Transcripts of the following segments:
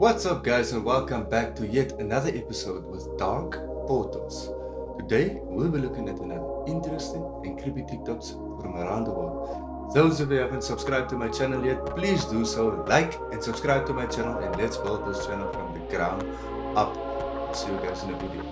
What's up, guys, and welcome back to yet another episode with Dark Portals. Today, we'll be looking at another interesting and creepy TikToks from around the world. Those of you who haven't subscribed to my channel yet, please do so. Like and subscribe to my channel, and let's build this channel from the ground up. See you guys in the video.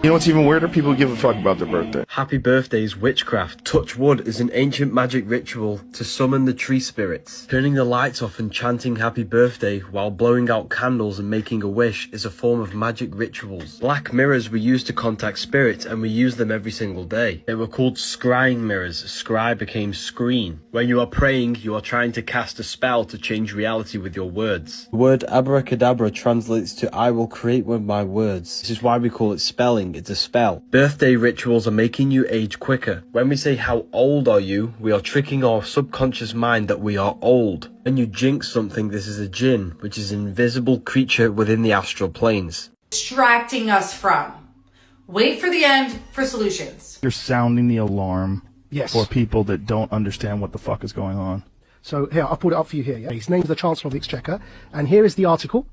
You know what's even weirder? People give a fuck about their birthday. Happy birthday is witchcraft. Touch wood is an ancient magic ritual to summon the tree spirits. Turning the lights off and chanting happy birthday while blowing out candles and making a wish is a form of magic rituals. Black mirrors were used to contact spirits, and we use them every single day. They were called scrying mirrors. Scry became screen. When you are praying, you are trying to cast a spell to change reality with your words. The word abracadabra translates to I will create with my words. This is why we call it spelling. It's a spell. Birthday rituals are making you age quicker. When we say how old are you, we are tricking our subconscious mind that we are old. When you jinx something, this is a jinn, which is an invisible creature within the astral planes. Distracting us from. Wait for the end for solutions. You're sounding the alarm Yes. for people that don't understand what the fuck is going on. So here, I'll put it up for you here. Yeah? His name's the Chancellor of the Exchequer, and here is the article.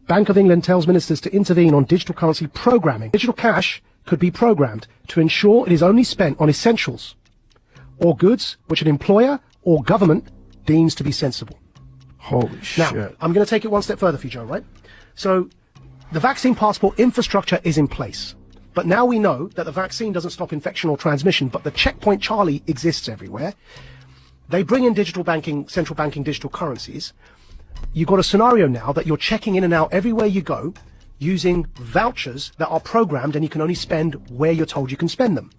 Bank of England tells ministers to intervene on digital currency programming. Digital cash could be programmed to ensure it is only spent on essentials or goods which an employer or government deems to be sensible. Holy shit. Now, I'm going to take it one step further for you, Joe, right? So the vaccine passport infrastructure is in place. But now we know that the vaccine doesn't stop infection or transmission, but the checkpoint Charlie exists everywhere. They bring in digital banking, central banking digital currencies. You've got a scenario now that you're checking in and out everywhere you go using vouchers that are programmed, and you can only spend where you're told you can spend them.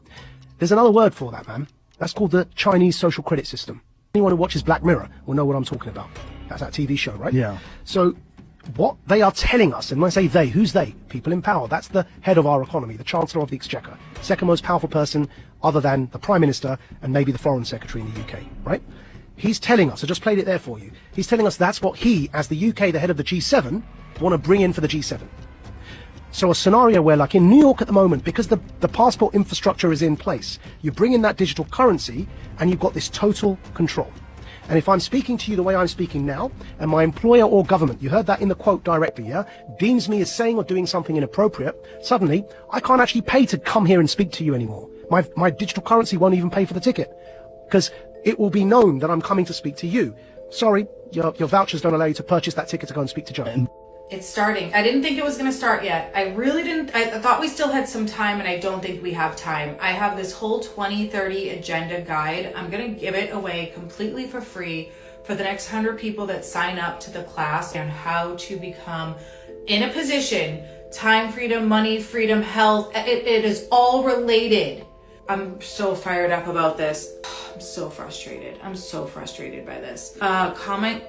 There's another word for that, man. That's called the Chinese social credit system. Anyone who watches Black Mirror will know what I'm talking about. That's that TV show, right? Yeah. So what they are telling us, and when I say they, who's they? People in power. That's the head of our economy, the Chancellor of the Exchequer, second most powerful person other than the Prime Minister and maybe the Foreign Secretary in the UK, right? He's telling us, I just played it there for you, he's telling us that's what he, as the UK, the head of the G7, want to bring in for the G7. So a scenario where, like in New York at the moment, because the passport infrastructure is in place, you bring in that digital currency and you've got this total control. And if I'm speaking to you the way I'm speaking now, and my employer or government, you heard that in the quote directly, yeah, deems me as saying or doing something inappropriate, suddenly I can't actually pay to come here and speak to you anymore. My digital currency won't even pay for the ticket, because it will be known that I'm coming to speak to you. Sorry, your vouchers don't allow you to purchase that ticket to go and speak to Joe. It's starting. I didn't think it was going to start yet. I really didn't. I thought we still had some time, and I don't think we have time. I have this whole 2030 agenda guide. I'm going to give it away completely for free for the next 100 people that sign up to the class on how to become in a position, time freedom, money freedom, health. It is all related. I'm so fired up about this. I'm so frustrated. I'm so frustrated by this. Comment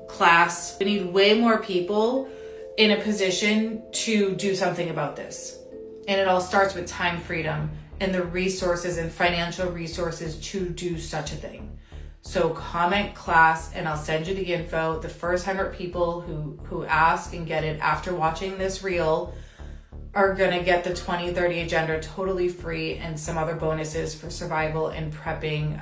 class. We need way more people in a position to do something about this. And it all starts with time freedom and the resources and financial resources to do such a thing. So comment class and I'll send you the info. The first 100 people who ask and get it after watching this reel are gonna get the 2030 agenda totally free and some other bonuses for survival and prepping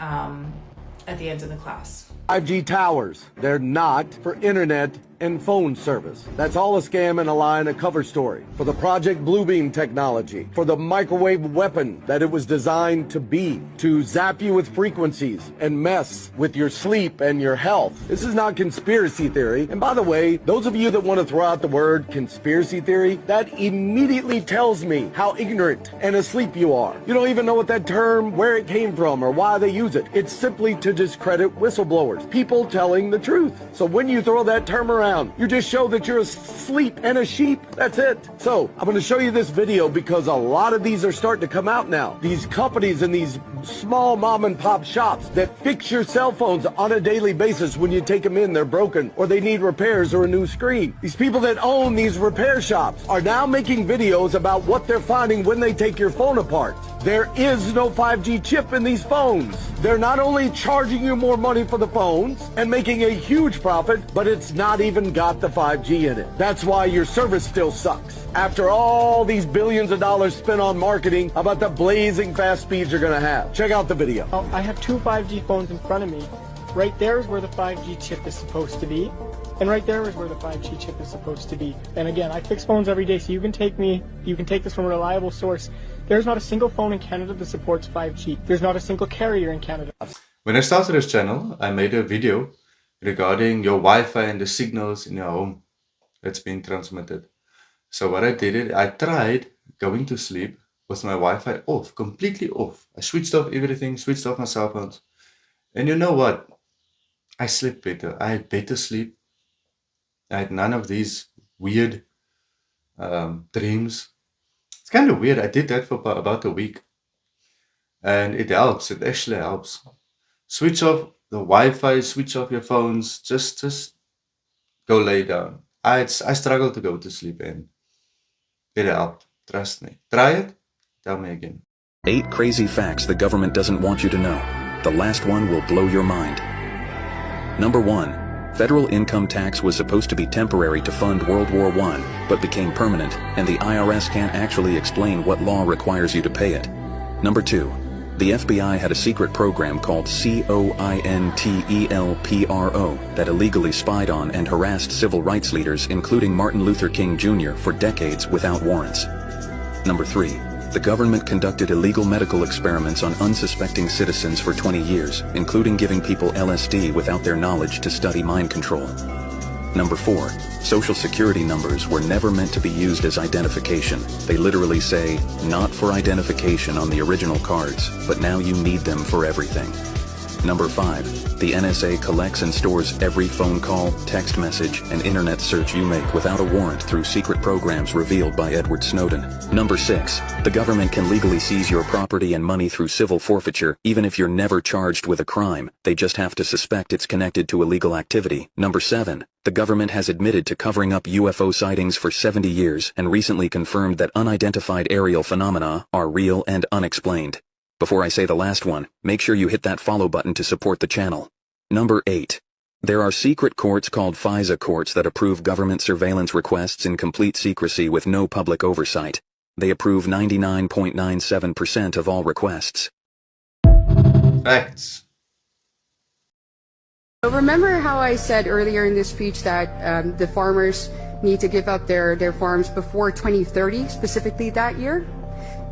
at the end of the class. 5G towers, they're not for internet and phone service. That's all a scam and a lie and a cover story for the Project Bluebeam technology, for the microwave weapon that it was designed to be, to zap you with frequencies and mess with your sleep and your health. This is not conspiracy theory. And by the way, those of you that want to throw out the word conspiracy theory, that immediately tells me how ignorant and asleep you are. You don't even know what that term, where it came from or why they use it. It's simply to discredit whistleblowers, people telling the truth. So when you throw that term around, you just show that you're asleep and a sheep. That's it. So I'm going to show you this video because a lot of these are starting to come out now. These companies and these small mom and pop shops that fix your cell phones on a daily basis. When you take them in, they're broken or they need repairs or a new screen. These people that own these repair shops are now making videos about what they're finding when they take your phone apart. There is no 5G chip in these phones. They're not only charging you more money for the phones and making a huge profit, but it's not even got the 5G in it. That's why your service still sucks. After all these billions of dollars spent on marketing about the blazing fast speeds you're gonna have. Check out the video. I have two 5G phones in front of me. Right there is where the 5G chip is supposed to be. And right there is where the 5G chip is supposed to be. And again, I fix phones every day, so you can take this from a reliable source. There's not a single phone in Canada that supports 5G. There's not a single carrier in Canada. When I started this channel, I made a video regarding your Wi-Fi and the signals in your home that's being transmitted. So what I did, I tried going to sleep with my Wi-Fi off, completely off. I switched off everything, switched off my cell phones. And you know what? I slept better. I had better sleep. I had none of these weird dreams. It's kind of weird. I did that for about a week. And it helps. It actually helps. Switch off the Wi-Fi, switch off your phones. Just go lay down. I struggle to go to sleep and it helped. Trust me. Try it. Tell me again. 8 crazy facts the government doesn't want you to know. The last one will blow your mind. Number 1. Federal income tax was supposed to be temporary to fund World War I, but became permanent, and the IRS can't actually explain what law requires you to pay it. Number 2. The FBI had a secret program called COINTELPRO that illegally spied on and harassed civil rights leaders, including Martin Luther King Jr., for decades without warrants. Number 3. The government conducted illegal medical experiments on unsuspecting citizens for 20 years, including giving people LSD without their knowledge to study mind control. Number 4. Social security numbers were never meant to be used as identification. They literally say, not for identification on the original cards, but now you need them for everything. Number 5. The NSA collects and stores every phone call, text message, and internet search you make without a warrant through secret programs revealed by Edward Snowden. Number 6. The government can legally seize your property and money through civil forfeiture, even if you're never charged with a crime. They just have to suspect it's connected to illegal activity. Number 7. The government has admitted to covering up UFO sightings for 70 years and recently confirmed that unidentified aerial phenomena are real and unexplained. Before I say the last one, make sure you hit that follow button to support the channel. Number 8. There are secret courts called FISA courts that approve government surveillance requests in complete secrecy with no public oversight. They approve 99.97% of all requests. Facts. Remember how I said earlier in this speech that the farmers need to give up their farms before 2030, specifically that year?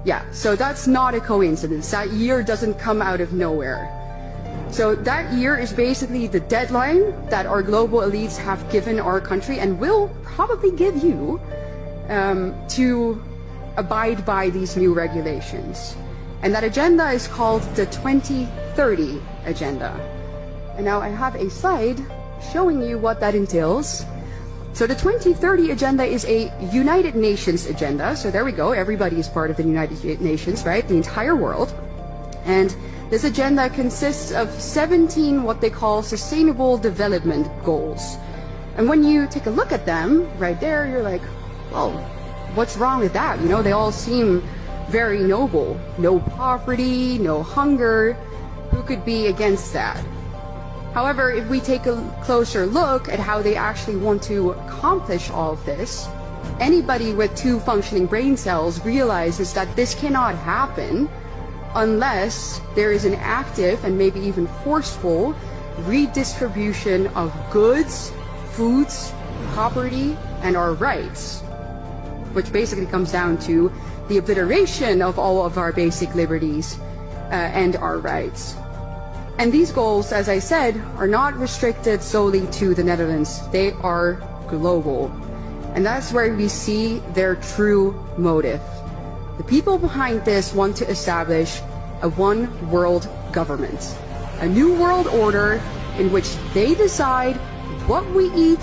Yeah, so that's not a coincidence. That year doesn't come out of nowhere. So that year is basically the deadline that our global elites have given our country and will probably give you to abide by these new regulations. And that agenda is called the 2030 Agenda. And now I have a slide showing you what that entails. So the 2030 Agenda is a United Nations agenda. So there we go. Everybody is part of the United Nations, right? The entire world. And this agenda consists of 17 what they call Sustainable Development Goals. And when you take a look at them right there, you're like, well, what's wrong with that? You know, they all seem very noble. No poverty, no hunger. Who could be against that? However, if we take a closer look at how they actually want to accomplish all of this, anybody with 2 functioning brain cells realizes that this cannot happen unless there is an active and maybe even forceful redistribution of goods, foods, property, and our rights, which basically comes down to the obliteration of all of our basic liberties and our rights. And these goals, as I said, are not restricted solely to the Netherlands. They are global. And that's where we see their true motive. The people behind this want to establish a one-world government, a new world order in which they decide what we eat,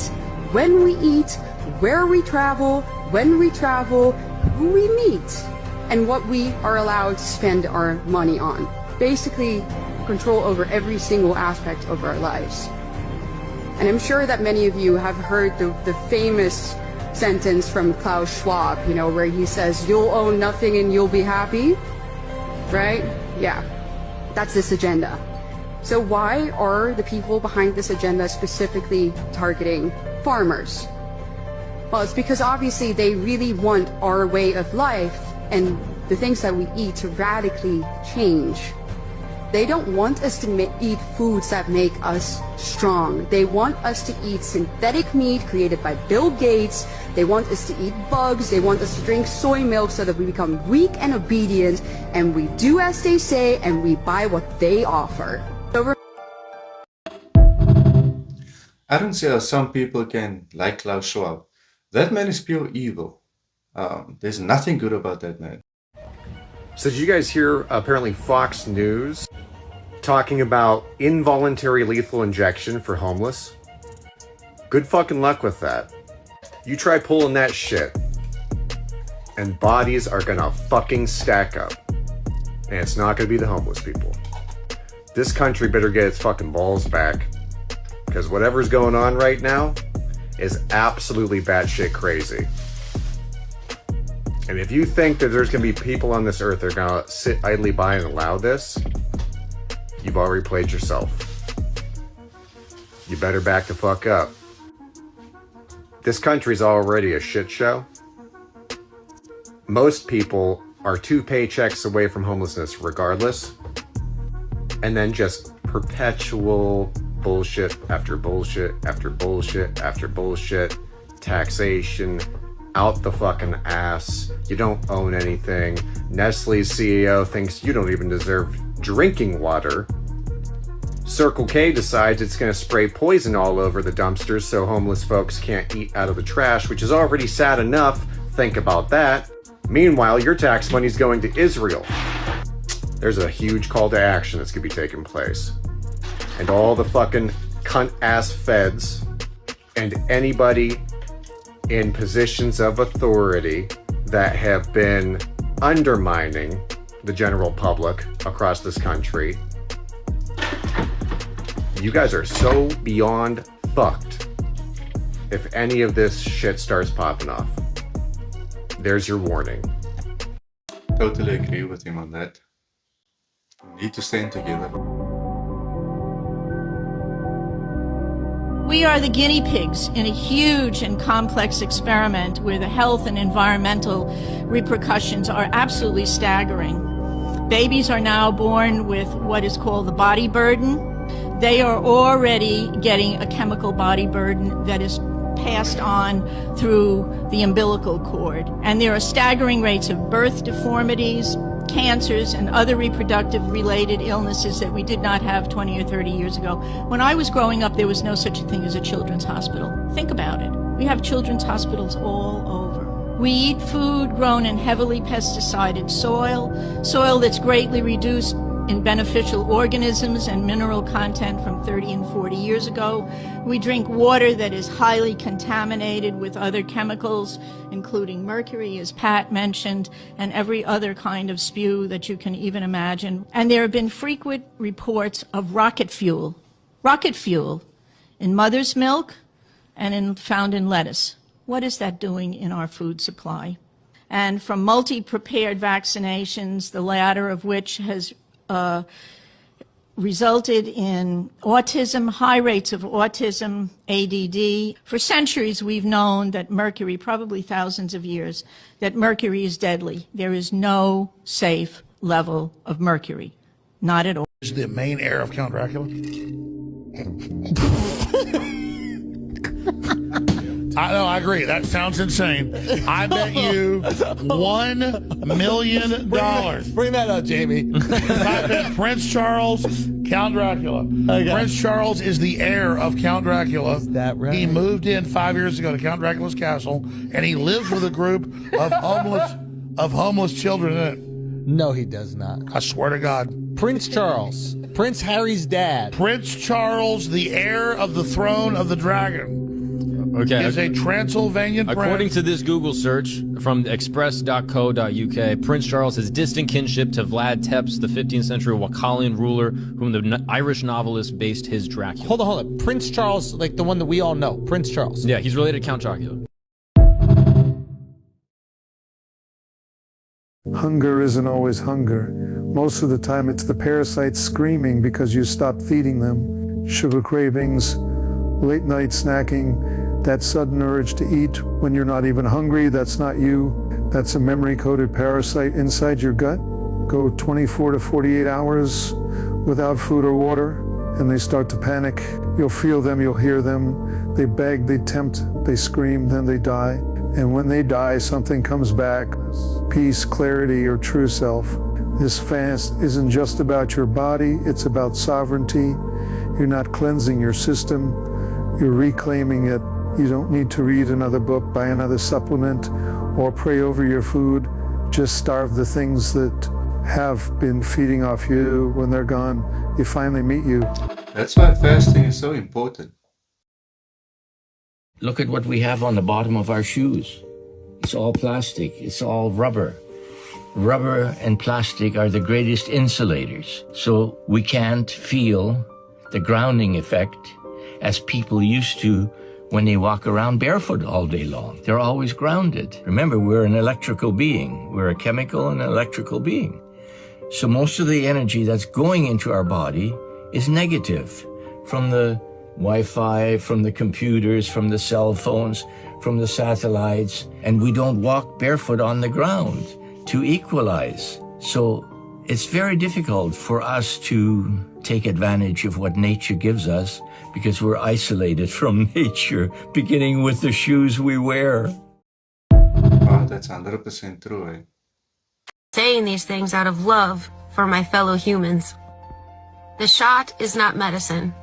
when we eat, where we travel, when we travel, who we meet, and what we are allowed to spend our money on. Basically, control over every single aspect of our lives. And I'm sure that many of you have heard the famous sentence from Klaus Schwab, you know, where he says, you'll own nothing and you'll be happy, right? Yeah, that's this agenda. So why are the people behind this agenda specifically targeting farmers? Well, it's because obviously they really want our way of life and the things that we eat to radically change. They don't want us to eat foods that make us strong. They want us to eat synthetic meat created by Bill Gates. They want us to eat bugs. They want us to drink soy milk so that we become weak and obedient, and we do as they say, and we buy what they offer. I don't see how some people can like Klaus Schwab. That man is pure evil. There's nothing good about that man. So did you guys hear apparently Fox News talking about involuntary lethal injection for homeless? Good fucking luck with that. You try pulling that shit and bodies are gonna fucking stack up. And it's not gonna be the homeless people. This country better get its fucking balls back, because whatever's going on right now is absolutely batshit crazy. And if you think that there's going to be people on this earth that are going to sit idly by and allow this, you've already played yourself. You better back the fuck up. This country's already a shit show. Most people are 2 paychecks away from homelessness regardless. And then just perpetual bullshit after bullshit after bullshit after bullshit. Taxation out the fucking ass. You don't own anything. Nestle's CEO thinks you don't even deserve drinking water. Circle K decides it's going to spray poison all over the dumpsters so homeless folks can't eat out of the trash, which is already sad enough. Think about that. Meanwhile, your tax money's going to Israel. There's a huge call to action that's going to be taking place. And all the fucking cunt-ass feds and anybody in positions of authority that have been undermining the general public across this country. You guys are so beyond fucked if any of this shit starts popping off. There's your warning. Totally agree with him on that. We need to stand together. We are the guinea pigs in a huge and complex experiment where the health and environmental repercussions are absolutely staggering. Babies are now born with what is called the body burden. They are already getting a chemical body burden that is passed on through the umbilical cord. And there are staggering rates of birth deformities, cancers, and other reproductive related illnesses that we did not have 20 or 30 years ago. When I was growing up, there was no such a thing as a children's hospital. Think about it. We have children's hospitals all over. We eat food grown in heavily pesticided soil that's greatly reduced in beneficial organisms and mineral content from 30 and 40 years ago. We drink water that is highly contaminated with other chemicals, including mercury, as Pat mentioned, and every other kind of spew that you can even imagine. And there have been frequent reports of rocket fuel in mother's milk and found in lettuce. What is that doing in our food supply? And from multi-prepared vaccinations, the latter of which has resulted in autism, high rates of autism, ADD. For centuries, we've known that mercury, probably thousands of years, that mercury is deadly. There is no safe level of mercury. Not at all. Is the main heir of Count Dracula? I agree. That sounds insane. I bet you $1 million. Bring that up, Jamie. I bet Prince Charles, Count Dracula. Okay. Prince Charles is the heir of Count Dracula. Is that right? He moved in 5 years ago to Count Dracula's castle, and he lives with a group of homeless children in it. No, he does not. I swear to God. Prince Charles, Prince Harry's dad. Prince Charles, the heir of the throne of the dragon. Okay. Is a Transylvanian prince. According to this Google search from express.co.uk, Prince Charles has distant kinship to Vlad Tepes, the 15th century Wakallian ruler, whom the Irish novelist based his Dracula. Hold on. Prince Charles, like the one that we all know. Prince Charles. Yeah, he's related to Count Dracula. Hunger isn't always hunger. Most of the time it's the parasites screaming because you stopped feeding them. Sugar cravings, late night snacking, that sudden urge to eat when you're not even hungry, that's not you. That's a memory-coded parasite inside your gut. Go 24 to 48 hours without food or water, and they start to panic. You'll feel them, you'll hear them. They beg, they tempt, they scream, then they die. And when they die, something comes back. Peace, clarity, or true self. This fast isn't just about your body, it's about sovereignty. You're not cleansing your system, you're reclaiming it. You don't need to read another book, buy another supplement, or pray over your food. Just starve the things that have been feeding off you. When they're gone, they finally meet you. That's why fasting is so important. Look at what we have on the bottom of our shoes. It's all plastic, it's all rubber. Rubber and plastic are the greatest insulators, so we can't feel the grounding effect as people used to when they walk around barefoot all day long. They're always grounded. Remember, we're an electrical being. We're a chemical and electrical being. So most of the energy that's going into our body is negative, from the Wi-Fi, from the computers, from the cell phones, from the satellites, and we don't walk barefoot on the ground to equalize. So it's very difficult for us to take advantage of what nature gives us because we're isolated from nature, beginning with the shoes we wear. Oh, that's 100% true, eh? Saying these things out of love for my fellow humans. The shot is not medicine.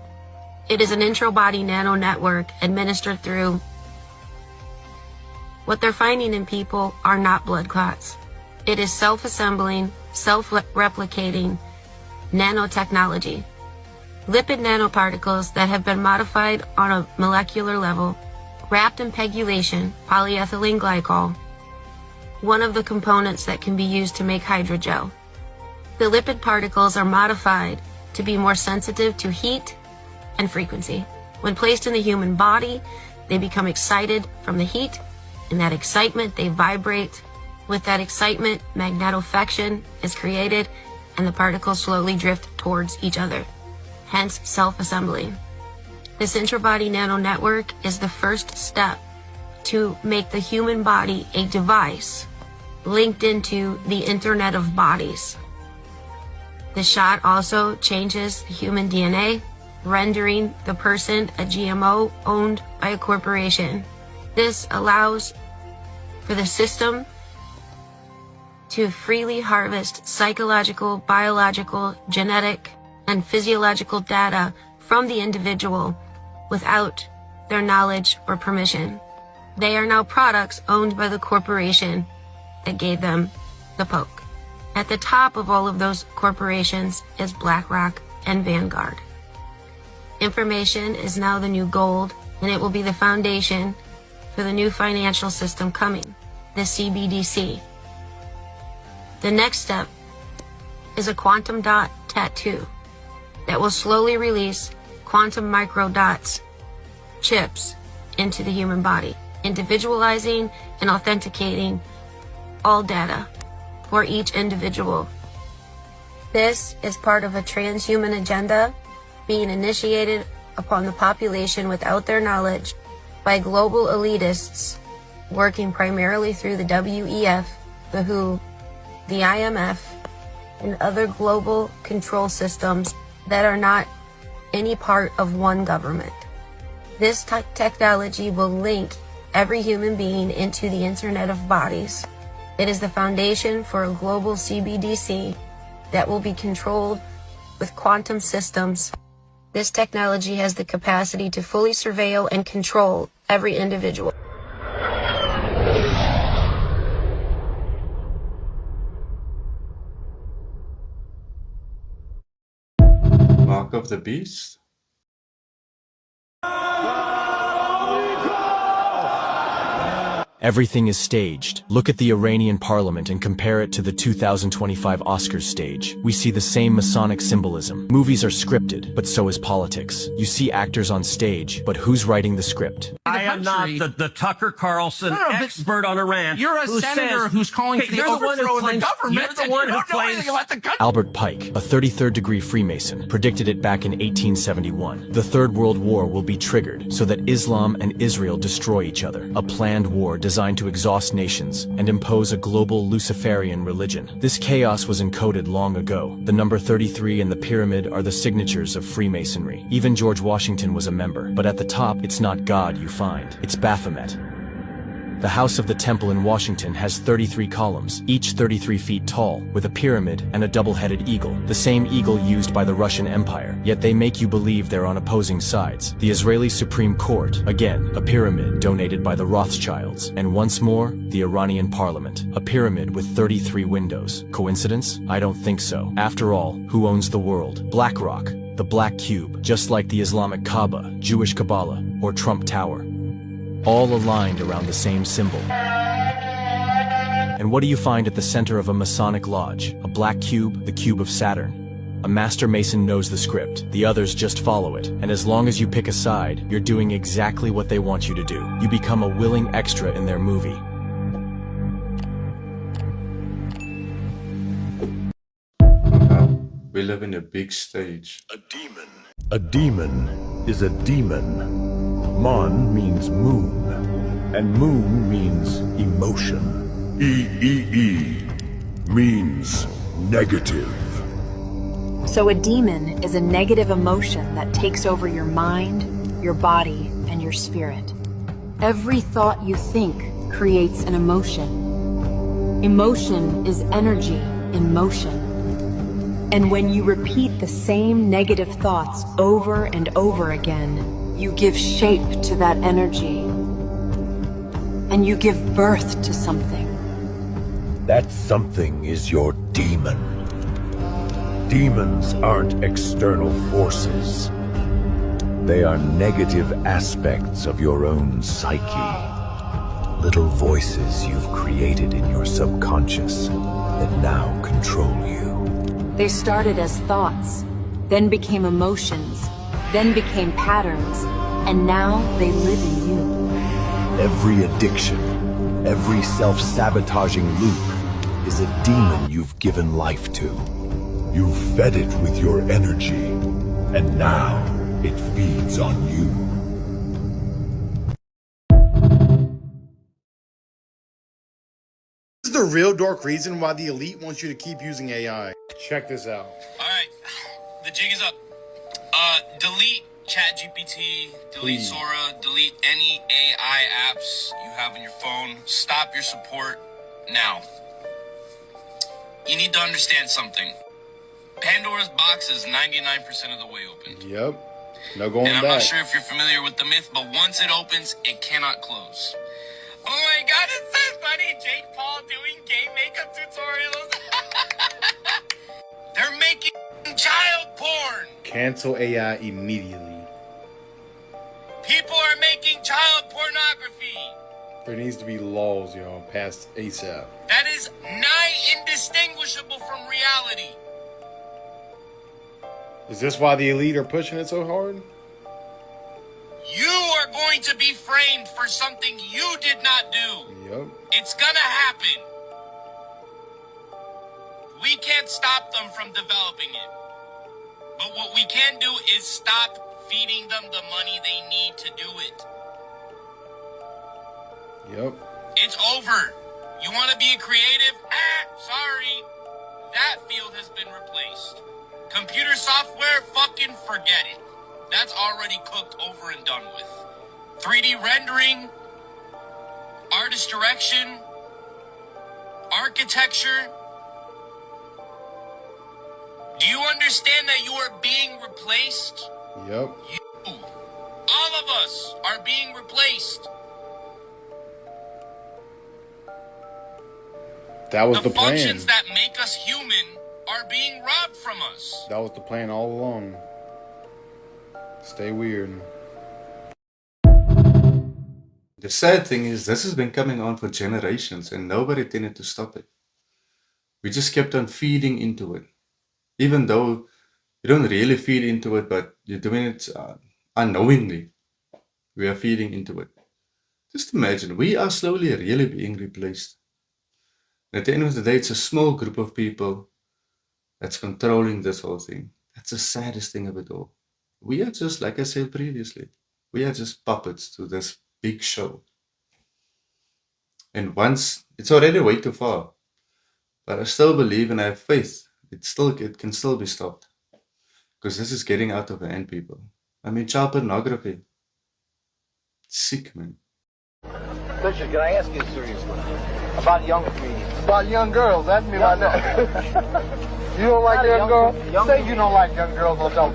It is an intra-body nano network administered through. What they're finding in people are not blood clots. It is self-assembling, self-replicating nanotechnology. Lipid nanoparticles that have been modified on a molecular level, wrapped in pegylation, polyethylene glycol, one of the components that can be used to make hydrogel. The lipid particles are modified to be more sensitive to heat and frequency. When placed in the human body, they become excited from the heat. In that excitement, they vibrate. With that excitement, magnetofection is created, and the particles slowly drift towards each other, hence self-assembling. This intra-body nano network is the first step to make the human body a device linked into the Internet of Bodies. The shot also changes the human DNA, rendering the person a GMO owned by a corporation. This allows for the system to freely harvest psychological, biological, genetic, and physiological data from the individual without their knowledge or permission. They are now products owned by the corporation that gave them the poke. At the top of all of those corporations is BlackRock and Vanguard. Information is now the new gold, and it will be the foundation for the new financial system coming, the CBDC. The next step is a quantum dot tattoo that will slowly release quantum microdots, chips, into the human body, individualizing and authenticating all data for each individual. This is part of a transhuman agenda being initiated upon the population without their knowledge by global elitists working primarily through the WEF, the WHO, the IMF, and other global control systems that are not any part of one government. This technology will link every human being into the Internet of Bodies. It is the foundation for a global CBDC that will be controlled with quantum systems. This technology has the capacity to fully surveil and control every individual. Mark of the Beast? Everything is staged. Look at the Iranian parliament and compare it to the 2025 Oscars stage. We see the same Masonic symbolism. Movies are scripted, but so is politics. You see actors on stage, but who's writing the script? I am not the Tucker Carlson expert on Iran. You're a senator who's calling for the overthrow of the government. You're the one who claims about the country. Albert Pike, a 33rd degree Freemason, predicted it back in 1871. The Third World War will be triggered so that Islam and Israel destroy each other. A planned war designed designed to exhaust nations and impose a global Luciferian religion. This chaos was encoded long ago. The number 33 and the pyramid are the signatures of Freemasonry. Even George Washington was a member, but at the top, it's not God you find, it's Baphomet. The House of the Temple in Washington has 33 columns, each 33 feet tall, with a pyramid and a double-headed eagle, the same eagle used by the Russian Empire, yet they make you believe they're on opposing sides. The Israeli Supreme Court, again, a pyramid donated by the Rothschilds, and once more, the Iranian Parliament, a pyramid with 33 windows. Coincidence? I don't think so. After all, who owns the world? BlackRock, the Black Cube, just like the Islamic Kaaba, Jewish Kabbalah, or Trump Tower. All aligned around the same symbol. And what do you find at the center of a Masonic lodge? A black cube, the cube of Saturn. A master mason knows the script, the others just follow it, and as long as you pick a side, you're doing exactly what they want you to do. You become a willing extra in their movie. We live in a big stage. A demon is a demon. Mon means moon, and moon means emotion. E means negative. So a demon is a negative emotion that takes over your mind, your body, and your spirit. Every thought you think creates an emotion. Emotion is energy in motion. And when you repeat the same negative thoughts over and over again, you give shape to that energy. And you give birth to something. That something is your demon. Demons aren't external forces. They are negative aspects of your own psyche. Little voices you've created in your subconscious that now control you. They started as thoughts, then became emotions, then became patterns, and now they live in you. Every addiction, every self-sabotaging loop is a demon you've given life to. You've fed it with your energy, and now it feeds on you. This is the real dark reason why the elite wants you to keep using AI. Check this out. Alright, the jig is up. Delete ChatGPT, delete Sora, delete any AI apps you have on your phone. Stop your support now. You need to understand something. Pandora's box is 99% of the way open. Yep. No going and I'm back. not sure if you're familiar with the myth, but once it opens, it cannot close. Oh my god, it's so funny. Jake Paul doing game makeup tutorials. They're making child porn. Cancel AI immediately. People are making child pornography. There needs to be laws, y'all, passed ASAP. That is nigh indistinguishable from reality. Is this why the elite are pushing it so hard? You are going to be framed for something you did not do. Yep. It's gonna happen. We can't stop them from developing it. But what we can do is stop feeding them the money they need to do it. Yep. It's over. You want to be a creative? Sorry. That field has been replaced. Computer software, fucking forget it. That's already cooked over and done with. 3D rendering, artist direction, architecture. Do you understand that you are being replaced? Yep. You, all of us, are being replaced. That was the plan. Functions that make us human are being robbed from us. That was the plan all along. Stay weird. The sad thing is, this has been coming on for generations and nobody tended to stop it. We just kept on feeding into it. Even though you don't really feed into it, but you're doing it unknowingly. We are feeding into it. Just imagine, we are slowly really being replaced. At the end of the day, it's a small group of people that's controlling this whole thing. That's the saddest thing of it all. We are just, like I said previously, we are just puppets to this big show. And once, it's already way too far. But I still believe and I have faith. It can still be stopped. Because this is getting out of hand, people. I mean, child pornography. Sick, man. Richard, can I ask you a serious question? About young comedians. About young girls, that's me right now. You don't like young girls? Say you don't like young girls or don't.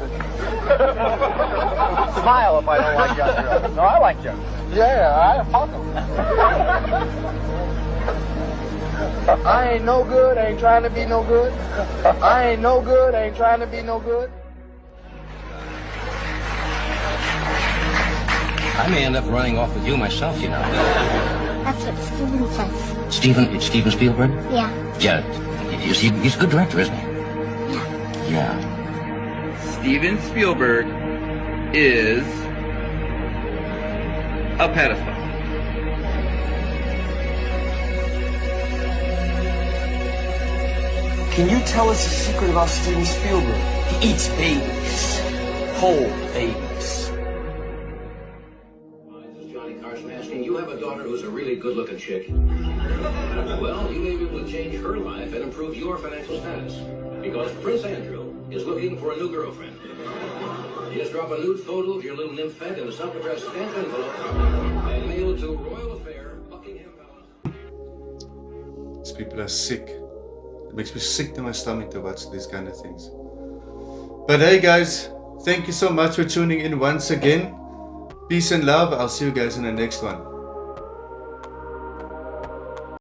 Smile if I don't like young girls. No, I like young girls. Yeah, I fuck them. I ain't no good, ain't trying to be no good. I ain't no good, ain't trying to be no good. I may end up running off with you myself, you know. That's what Steven says. It's Steven Spielberg? Yeah. Yeah. He's a good director, isn't he? Yeah. Steven Spielberg is a pedophile. Can you tell us a secret about Steven Spielberg? He eats babies. Whole babies. Johnny Carson asking, you have a daughter who's a really good-looking chick. Well, you may be able to change her life and improve your financial status. Because Prince Andrew is looking for a new girlfriend. Just drop a nude photo of your little nymphette in a self-addressed stamp envelope and mail it to Royal Affair, Buckingham Palace. These people are sick. It makes me sick to my stomach to watch these kind of things. But hey guys, thank you so much for tuning in once again. Peace and love. I'll see you guys in the next one.